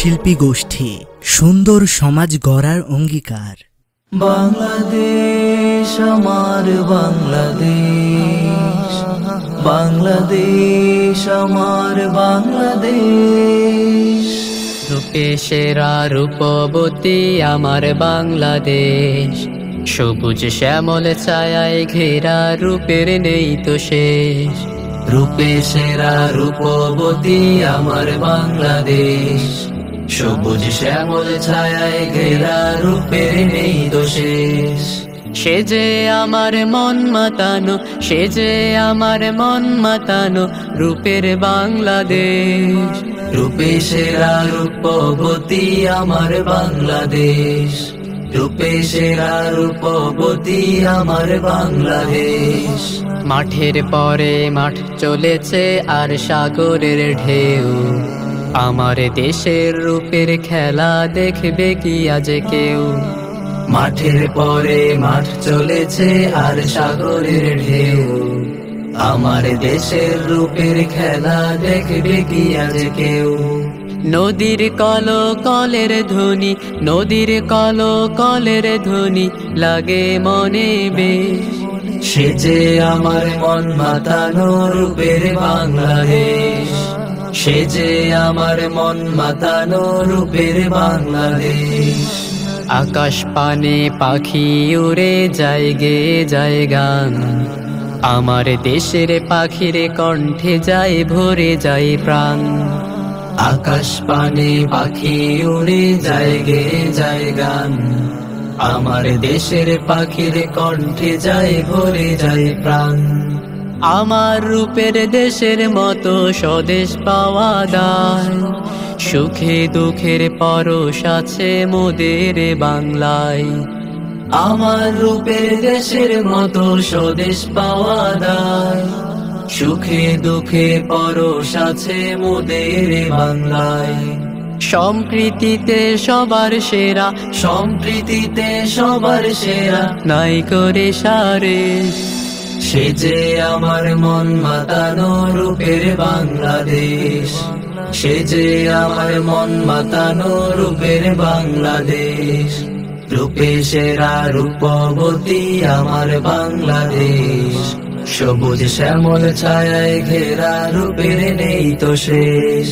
শিল্পী গোষ্ঠী সুন্দর সমাজ গড়ার অঙ্গীকার। বাংলাদেশ আমার বাংলাদেশ, বাংলাদেশ আমার বাংলাদেশ। রূপে সেরা রূপবতী আমার বাংলাদেশ, সবুজ শ্যামল ছায়ায় ঘেরা রূপের নেই তো শেষ। রূপে সেরা রূপবতী আমার বাংলাদেশ, সবুজ শ্যামল ছায়ায় ঘেরা রূপের নেই তো শেষ। সে যে আমার মন মাতানো, সে যে আমার মন মাতানো রূপের বাংলাদেশ। রূপে সেরা রূপবতী আমার বাংলাদেশ, রূপে সেরা রূপবতী আমার বাংলাদেশ। মাঠের পরে মাঠ চলেছে আর সাগরের ঢেউ, আমার দেশের রূপের খেলা দেখবে কি আজ কেউ। মাঠের পরে মাঠ চলেছে আর সাগরের ঢেউ, আমার দেশের রূপের খেলা দেখবে কি আজ কেউ। নদীর কল কলের ধ্বনি, নদীর কল কলের ধ্বনি লাগে মনে বেশ। সে যে আমার মন মাতানো রূপের বাংলাদেশ, সে যে আমার মন মাতানো রূপের বাংলাদেশ। আকাশ পানে পাখি উড়ে যায় গে যায় গান, আমার দেশের পাখির কণ্ঠে যায় ভরে যায় প্রাণ। আকাশ পানে পাখি উড়ে যায় গে যায় গান, আমার দেশের পাখির কণ্ঠে যায় ভরে যায় প্রাণ। আমার রূপের দেশের মতো স্বদেশ পাওয়া দায়, সুখে দুঃখের পরশ আছে মোদের বাংলায়। আমার রূপের দেশের মতো স্বদেশ পাওয়া দায়, সুখে দুঃখে পরশ আছে মোদের বাংলায়। সম্প্রীতিতে সবার সেরা, সম্প্রীতিতে সবার সেরা, নাই করে সারে। সে যে আমার মন মাতানো রূপের বাংলাদেশ, সে যে আমার মন মাতানো রূপের বাংলাদেশ। রূপে সেরা রূপবতী আমার বাংলাদেশ, সবুজ শ্যামল ছায়ায় ঘেরা রূপের নেই তো শেষ।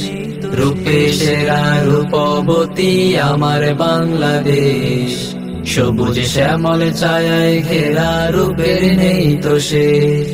রূপে সেরা রূপবতী আমার বাংলাদেশ, সবুজ শ্যামল ছায়ায় ঘেরা রূপের নেই তো শেষ।